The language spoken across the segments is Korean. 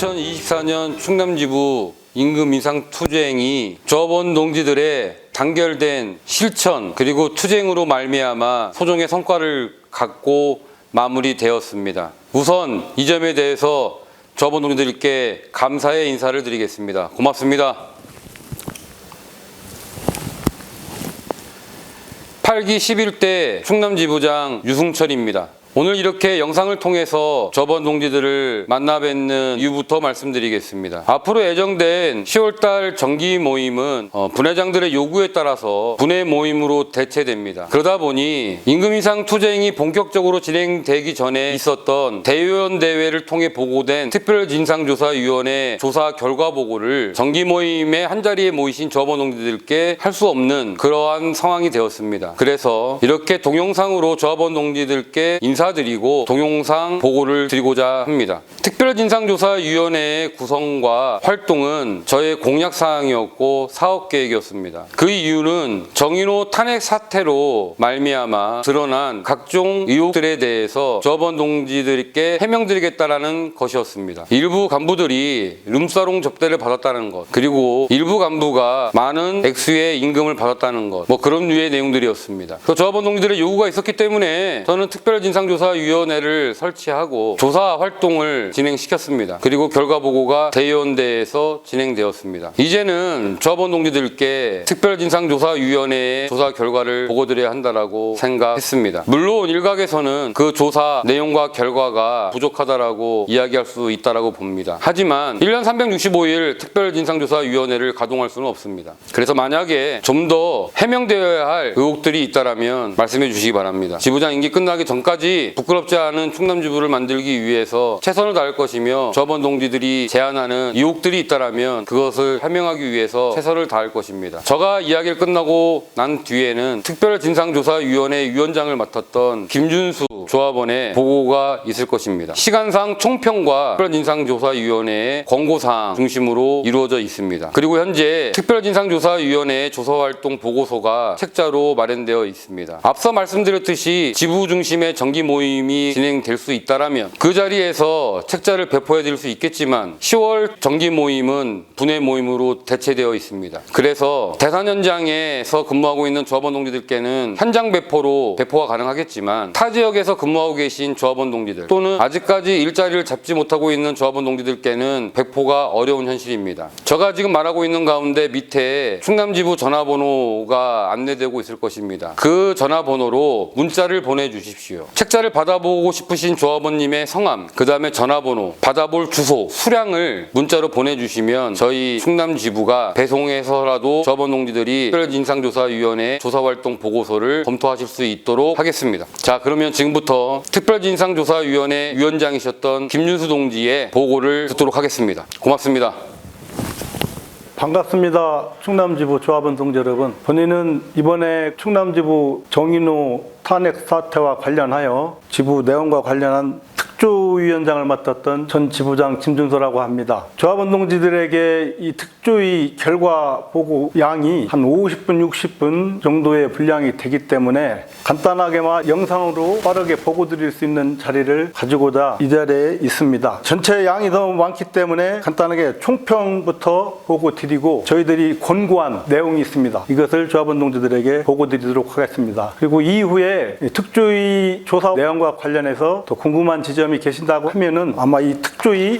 2024년 충남지부 임금 인상 투쟁이 조합원 동지들의 단결된 실천 그리고 투쟁으로 말미암아 소정의 성과를 갖고 마무리되었습니다. 우선 이 점에 대해서 조합원 동지들께 감사의 인사를 드리겠습니다. 고맙습니다. 8기 11대 충남지부장 유승철입니다. 오늘 이렇게 영상을 통해서 조합원 동지들을 만나 뵙는 이유부터 말씀드리겠습니다. 앞으로 예정된 10월달 정기 모임은 분회장들의 요구에 따라서 분회 모임으로 대체됩니다. 그러다 보니 임금 인상 투쟁이 본격적으로 진행되기 전에 있었던 대의원 대회를 통해 보고된 특별진상조사위원회 조사 결과 보고를 정기 모임의 한자리에 모이신 조합원 동지들께 할 수 없는 그러한 상황이 되었습니다. 그래서 이렇게 동영상으로 조합원 동지들께 인사드리고 동영상 보고를 드리고자 합니다. 특별진상조사위원회의 구성과 활동은 저의 공약사항이었고 사업계획이었습니다. 그 이유는 정인호 탄핵 사태로 말미암아 드러난 각종 의혹들에 대해서 조합원 동지들께 해명드리겠다라는 것이었습니다. 일부 간부들이 룸사롱 접대를 받았다는 것, 그리고 일부 간부가 많은 액수의 임금을 받았다는 것, 그런 류의 내용들이었습니다. 조합원 동지들의 요구가 있었기 때문에 저는 특별진상조사위원회를 설치하고 조사 활동을 진행시켰습니다. 그리고 결과 보고가 대의원대에서 진행되었습니다. 이제는 조합원 동지들께 특별진상조사위원회의 조사 결과를 보고드려야 한다라고 생각했습니다. 물론 일각에서는 그 조사 내용과 결과가 부족하다라고 이야기할 수 있다라고 봅니다. 하지만 1년 365일 특별진상조사위원회를 가동할 수는 없습니다. 그래서 만약에 좀 더 해명되어야 할 의혹들이 있다라면 말씀해 주시기 바랍니다. 지부장 임기 끝나기 전까지 부끄럽지 않은 충남지부를 만들기 위해서 최선을 다할 것이며 조합원 동지들이 제안하는 의혹들이 있다라면 그것을 해명하기 위해서 최선을 다할 것입니다. 제가 이야기를 끝나고 난 뒤에는 특별진상조사위원회 위원장을 맡았던 김준수 조합원의 보고가 있을 것입니다. 시간상 총평과 특별진상조사위원회의 권고사항 중심으로 이루어져 있습니다. 그리고 현재 특별진상조사위원회의 조사활동 보고서가 책자로 마련되어 있습니다. 앞서 말씀드렸듯이 지부 중심의 정기 모임이 진행될 수 있다라면 그 자리에서 책자를 배포해 드릴 수 있겠지만 10월 정기 모임은 분회 모임으로 대체되어 있습니다. 그래서 대산 현장에서 근무하고 있는 조합원 동지들께는 현장 배포로 배포가 가능하겠지만 타 지역에서 근무하고 계신 조합원 동지들 또는 아직까지 일자리를 잡지 못하고 있는 조합원 동지들께는 배포가 어려운 현실입니다. 제가 지금 말하고 있는 가운데 밑에 충남지부 전화번호가 안내되고 있을 것입니다. 그 전화번호로 문자를 보내주십시오. 책자를 받아보고 싶으신 조합원님의 성함, 그 다음에 전화번호, 받아볼 주소, 수량을 문자로 보내주시면 저희 충남지부가 배송해서라도 조합원 동지들이 특별진상조사위원회 조사활동 보고서를 검토하실 수 있도록 하겠습니다. 자, 그러면 지금부터 특별진상조사위원회 위원장이셨던 김윤수 동지의 보고를 듣도록 하겠습니다. 고맙습니다. 반갑습니다. 충남지부 조합원 동지 여러분. 본인은 이번에 충남지부 정인호 탄핵 사태와 관련하여 지부 내용과 관련한 특조위원장을 맡았던 전 지부장 김준서라고 합니다. 조합원 동지들에게 이 특조위 결과 보고 양이 한 50분, 60분 정도의 분량이 되기 때문에 간단하게만 영상으로 빠르게 보고 드릴 수 있는 자리를 가지고자 이 자리에 있습니다. 전체 양이 너무 많기 때문에 간단하게 총평부터 보고 드리고 저희들이 권고한 내용이 있습니다. 이것을 조합원 동지들에게 보고 드리도록 하겠습니다. 그리고 이후에 특조위 조사 내용과 관련해서 또 궁금한 지점이 계신다고 하면은 아마 이 특조위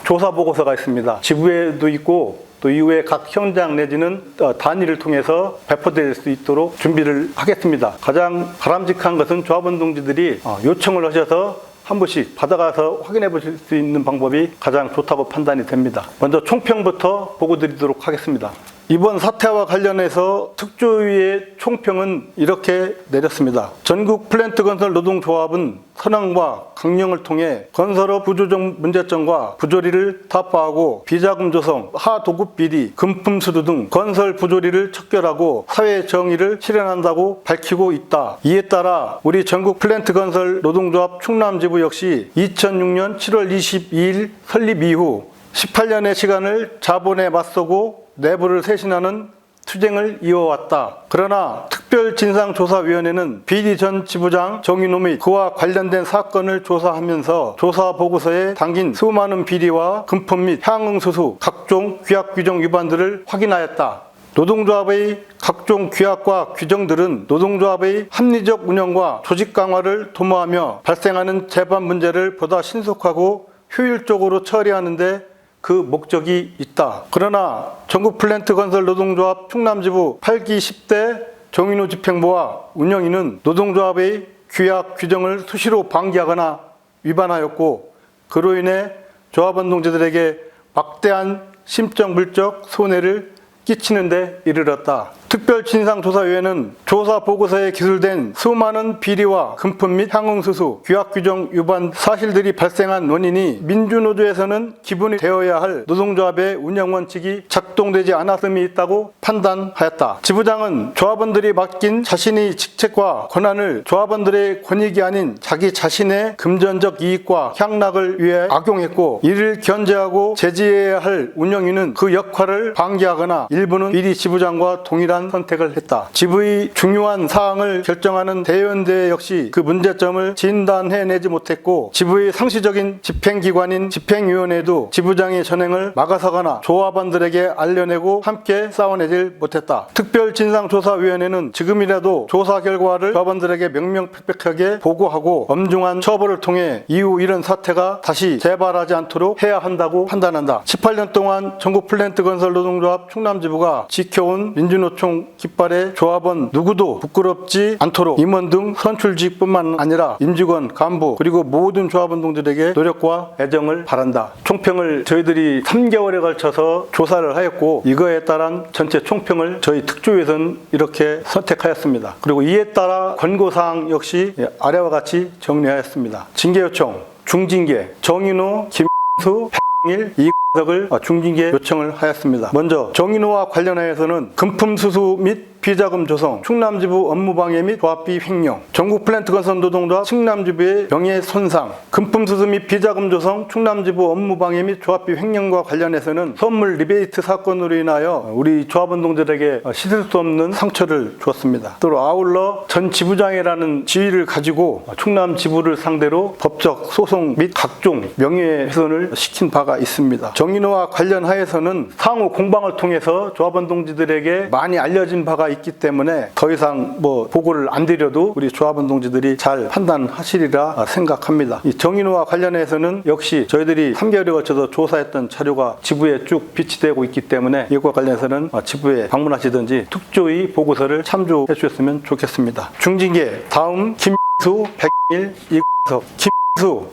조사 보고서가 있습니다. 지부에도 있고 또 이후에 각 현장 내지는 단위를 통해서 배포될 수 있도록 준비를 하겠습니다. 가장 바람직한 것은 조합원 동지들이 요청을 하셔서 한 번씩 받아가서 확인해 보실 수 있는 방법이 가장 좋다고 판단이 됩니다. 먼저 총평부터 보고 드리도록 하겠습니다. 이번 사태와 관련해서 특조위의 총평은 이렇게 내렸습니다. 전국 플랜트건설 노동조합은 선언과 강령을 통해 건설업 구조적 문제점과 부조리를 타파하고 비자금 조성, 하도급 비리, 금품 수수 등 건설 부조리를 척결하고 사회 정의를 실현한다고 밝히고 있다. 이에 따라 우리 전국 플랜트건설 노동조합 충남지부 역시 2006년 7월 22일 설립 이후 18년의 시간을 자본에 맞서고 내부를 쇄신하는 투쟁을 이어왔다. 그러나 특별진상조사위원회는 비리 전 지부장 정인호 및 그와 관련된 사건을 조사하면서 조사 보고서에 담긴 수많은 비리와 금품 및 향응수수 각종 규약 규정 위반들을 확인하였다. 노동조합의 각종 규약과 규정들은 노동조합의 합리적 운영과 조직 강화를 도모하며 발생하는 재반 문제를 보다 신속하고 효율적으로 처리하는 데 그 목적이 있다. 그러나 전국플랜트건설 노동조합 충남지부 8기 10대 정인호 집행부와 운영위는 노동조합의 규약 규정을 수시로 방기하거나 위반하였고 그로 인해 조합원 동지들에게 막대한 심적 물적 손해를 끼치는 데 이르렀다. 특별진상조사위원회는 조사 보고서에 기술된 수많은 비리와 금품 및 향응수수, 규약규정 위반 사실들이 발생한 원인이 민주노조에서는 기본이 되어야 할 노동조합의 운영원칙이 작동되지 않았음이 있다고 판단하였다. 지부장은 조합원들이 맡긴 자신의 직책과 권한을 조합원들의 권익이 아닌 자기 자신의 금전적 이익과 향락을 위해 악용했고 이를 견제하고 제지해야 할 운영위는 그 역할을 방기하거나 일부는 비리 지부장과 동일한 선택을 했다. 지부의 중요한 사항을 결정하는 대의원대 역시 그 문제점을 진단해내지 못했고 지부의 상시적인 집행기관인 집행위원회도 지부장의 전행을 막아서거나 조합원들에게 알려내고 함께 싸워내질 못했다. 특별진상조사위원회는 지금이라도 조사 결과를 조합원들에게 명명백백하게 보고하고 엄중한 처벌을 통해 이후 이런 사태가 다시 재발하지 않도록 해야 한다고 판단한다. 18년 동안 전국플랜트건설 노동조합 충남지부가 지켜온 민주노총 깃발에 조합원 누구도 부끄럽지 않도록 임원 등 선출직뿐만 아니라 임직원, 간부 그리고 모든 조합원 동지들에게 노력과 애정을 바란다. 총평을 저희들이 3개월에 걸쳐서 조사를 하였고 이거에 따른 전체 총평을 저희 특조위에서는 이렇게 선택하였습니다. 그리고 이에 따라 권고사항 역시 아래와 같이 정리하였습니다. 징계 요청, 중징계, 정인호, 김수, 백일, 이석을 중징계 요청을 하였습니다. 먼저 정인호와 관련하여서는 금품 수수 및 비자금 조성, 충남지부 업무방해 및 조합비 횡령, 전국플랜트건설 노동조합 충남지부의 명예손상, 금품 수수 및 비자금 조성, 충남지부 업무방해 및 조합비 횡령과 관련해서는 선물 리베이트 사건으로 인하여 우리 조합원 동지들에게 씻을 수 없는 상처를 주었습니다. 또 아울러 전 지부장이라는 지위를 가지고 충남지부를 상대로 법적 소송 및 각종 명예훼손을 시킨 바가 있습니다. 정인호와 관련하여서는 상호 공방을 통해서 조합원 동지들에게 많이 알려진 바가 있기 때문에 더 이상 보고를 안 드려도 우리 조합원 동지들이 잘 판단하시리라 생각합니다. 이 정인호와 관련해서는 역시 저희들이 3개월에 걸쳐서 조사했던 자료가 지부에 쭉 비치되고 있기 때문에 이것과 관련해서는 지부에 방문하시든지 특조위 보고서를 참조해 주셨으면 좋겠습니다. 중징계 다음 김수, 백일, 이석, 김수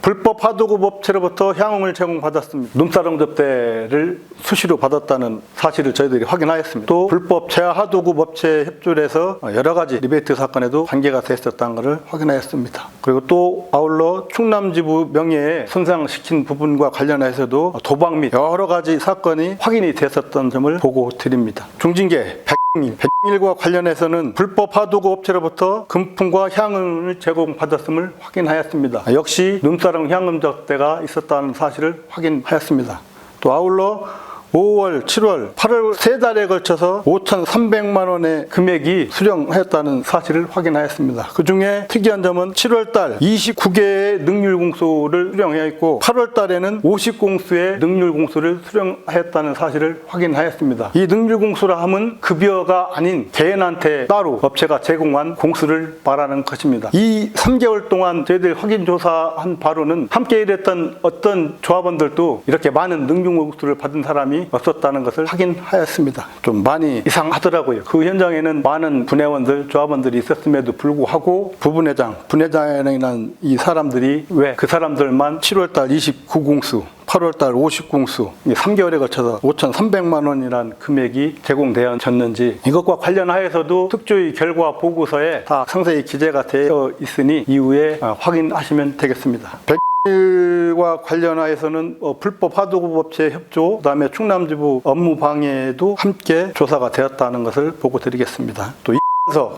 불법 하도급 업체로부터 향응을 제공받았습니다. 눈사람 접대를 수시로 받았다는 사실을 저희들이 확인하였습니다. 또 불법 제하 하도급 업체 협조를 해서 여러 가지 리베이트 사건에도 관계가 됐었다는 것을 확인하였습니다. 그리고 또 아울러 충남지부 명예에 손상시킨 부분과 관련해서도 도박 및 여러 가지 사건이 확인이 됐었던 점을 보고 드립니다. 중징계 백일과 관련해서는 불법 하도급 업체로부터 금품과 향응을 제공받았음을 확인하였습니다. 역시 눈사람 향응 접대가 있었다는 사실을 확인하였습니다. 또 아울러 5월, 7월, 8월 3달에 걸쳐서 5,300만 원의 금액이 수령하였다는 사실을 확인하였습니다. 그 중에 특이한 점은 7월달 29개의 능률공소를 수령하였고 8월달에는 50공수의 능률공소를 수령하였다는 사실을 확인하였습니다. 이 능률공소라 함은 급여가 아닌 개인한테 따로 업체가 제공한 공수를 말하는 것입니다. 이 3개월 동안 저희들 확인조사한 바로는 함께 일했던 어떤 조합원들도 이렇게 많은 능률공수를 받은 사람이 없었다는 것을 확인하였습니다. 좀 많이 이상하더라고요. 그 현장에는 많은 분회원들, 조합원들이 있었음에도 불구하고 분회장이라는 이 사람들이 왜 그 사람들만 7월달 29공수, 8월달 50공수, 3개월에 걸쳐서 5,300만 원이라는 금액이 제공되었는지 이것과 관련하여서도 특조위 결과 보고서에 다 상세히 기재가 되어 있으니 이후에 확인하시면 되겠습니다. 과 관련하여서는 불법 하도급 업체 협조, 그다음에 충남지부 업무 방해도 함께 조사가 되었다는 것을 보고 드리겠습니다. 또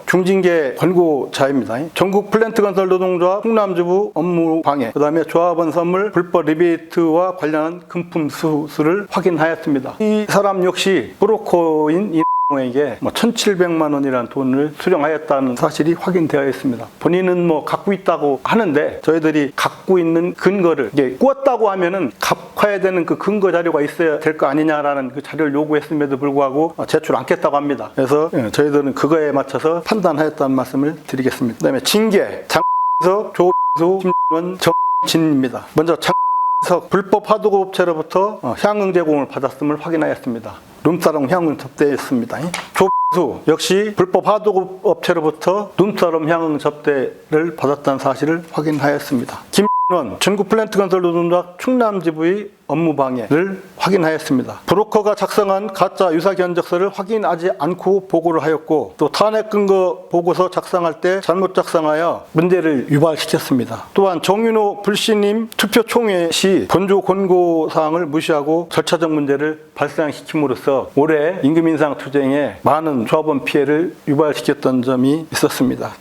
중징계 권고자입니다. 전국 플랜트건설 노동조합 충남지부 업무 방해, 그다음에 조합원 선물 불법 리베이트와 관련한 금품 수수를 확인하였습니다. 이 사람 역시 브로커인 에게 1,700만 원이라는 돈을 수령하였다는 사실이 확인되어 있습니다. 본인은 갖고 있다고 하는데 저희들이 갖고 있는 근거를 이게 꾸었다고 하면은 갚아야 되는 그 근거 자료가 있어야 될 거 아니냐라는 그 자료를 요구했음에도 불구하고 제출 않겠다고 합니다. 그래서 저희들은 그거에 맞춰서 판단하였다는 말씀을 드리겠습니다. 그다음에 징계 장석, 조수, 김원, 정진입니다. 먼저 장석 불법 하도급업체로부터 향응 제공을 받았음을 확인하였습니다. 룸사롱 향응 접대했습니다. 조수 역시 불법 하도급업체로부터 룸사롱 향응 접대를 받았다는 사실을 확인하였습니다. 김원 전국 플랜트 건설 노동조합 충남지부의 업무 방해를 확인하였습니다. 브로커가 작성한 가짜 유사 견적서를 확인하지 않고 보고를 하였고 또 탄핵 근거 보고서 작성할 때 잘못 작성하여 문제를 유발시켰습니다. 또한 정윤호 불신임 투표 총회 시 본조 권고 사항을 무시하고 절차적 문제를 발생시킴으로써 올해 임금 인상 투쟁에 많은 조합원 피해를 유발시켰던 점이 있었습니다.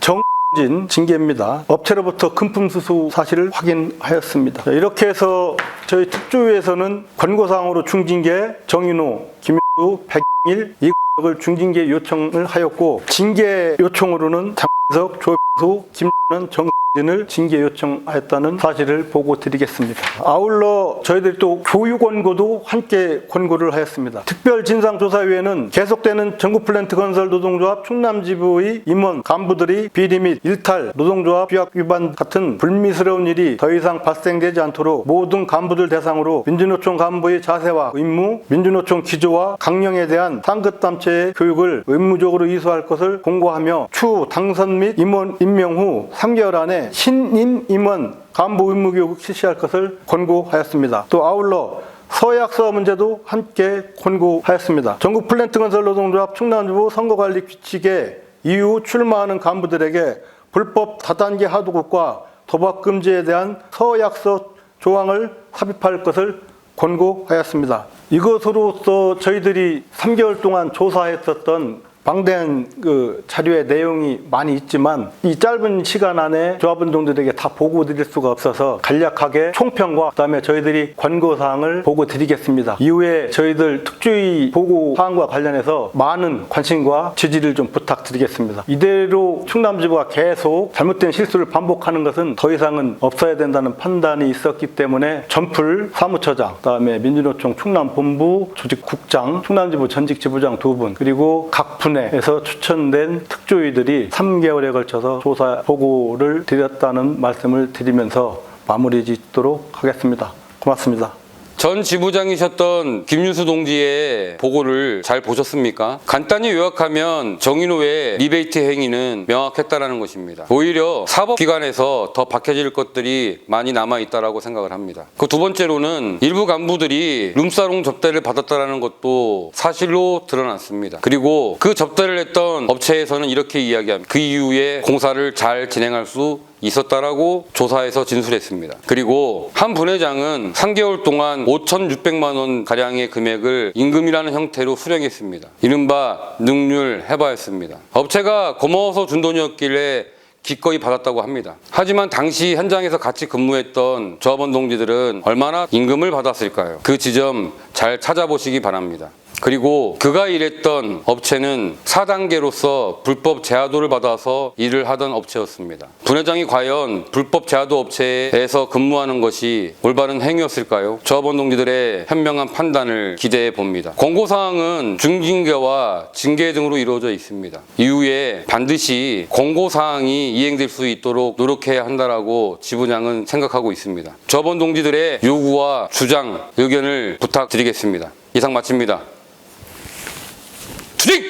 진 징계입니다. 업체로부터 금품 수수 사실을 확인하였습니다. 이렇게 해서 저희 특조위에서는 권고사항으로 중징계 정인호, 김효수, 백일, 이국을 중징계 요청을 하였고 징계 요청으로는 장석, 조수, 김준원, 정진을 징계 요청하였다는 사실을 보고 드리겠습니다. 아울러 저희들이 또 교육 원고도 함께 권고를 하였습니다. 특별진상조사위회는 계속되는 전국플랜트 건설 노동조합 충남지부의 임원 간부들이 비리 및 일탈, 노동조합 규약 위반 같은 불미스러운 일이 더 이상 발생되지 않도록 모든 간부들 대상으로 민주노총 간부의 자세와 임무, 민주노총 기조와 강령에 대한 상급단체의 교육을 의무적으로 이수할 것을 공고하며 추후 당선 및 임원 임명 후 3개월 안에 신임 임원 간부 의무 교육 실시할 것을 권고하였습니다. 또 아울러 서약서 문제도 함께 권고하였습니다. 전국 플랜트 건설 노동조합 충남지부 선거관리 규칙에 이후 출마하는 간부들에게 불법 다단계 하도급과 도박 금지에 대한 서약서 조항을 삽입할 것을 권고하였습니다. 이것으로서 저희들이 3개월 동안 조사했었던 방대한 그 자료의 내용이 많이 있지만 이 짧은 시간 안에 조합원동들에게 다 보고 드릴 수가 없어서 간략하게 총평과 그다음에 저희들이 권고사항을 보고 드리겠습니다. 이후에 저희들 특조위 보고사항과 관련해서 많은 관심과 지지를 좀 부탁드리겠습니다. 이대로 충남지부가 계속 잘못된 실수를 반복하는 것은 더 이상은 없어야 된다는 판단이 있었기 때문에 전풀 사무처장, 그다음에 민주노총 충남본부 조직국장, 충남지부 전직지부장 2분, 그리고 각 분에서 추천된 특조위들이 3개월에 걸쳐서 조사 보고를 드렸다는 말씀을 드리면서 마무리 짓도록 하겠습니다. 고맙습니다. 전 지부장이셨던 김윤수 동지의 보고를 잘 보셨습니까? 간단히 요약하면 정인호의 리베이트 행위는 명확했다라는 것입니다. 오히려 사법기관에서 더 박혀질 것들이 많이 남아있다라고 생각을 합니다. 그 두 번째로는 일부 간부들이 룸사롱 접대를 받았다라는 것도 사실로 드러났습니다. 그리고 그 접대를 했던 업체에서는 이렇게 이야기합니다. 그 이후에 공사를 잘 진행할 수 있었다라고 조사에서 진술했습니다. 그리고 한 분회장은 3개월 동안 5,600만 원 가량의 금액을 임금이라는 형태로 수령했습니다. 이른바 능률 해바였습니다. 업체가 고마워서 준 돈이었길래 기꺼이 받았다고 합니다. 하지만 당시 현장에서 같이 근무했던 조합원 동지들은 얼마나 임금을 받았을까요? 그 지점 잘 찾아보시기 바랍니다. 그리고 그가 일했던 업체는 4단계로서 불법 제하도를 받아서 일을 하던 업체였습니다. 분회장이 과연 불법 제하도 업체에서 근무하는 것이 올바른 행위였을까요? 조합원 동지들의 현명한 판단을 기대해 봅니다. 권고사항은 중징계와 징계 등으로 이루어져 있습니다. 이후에 반드시 권고사항이 이행될 수 있도록 노력해야 한다라고 지부장은 생각하고 있습니다. 조합원 동지들의 요구와 주장, 의견을 부탁드리겠습니다. 이상 마칩니다. 투쟁!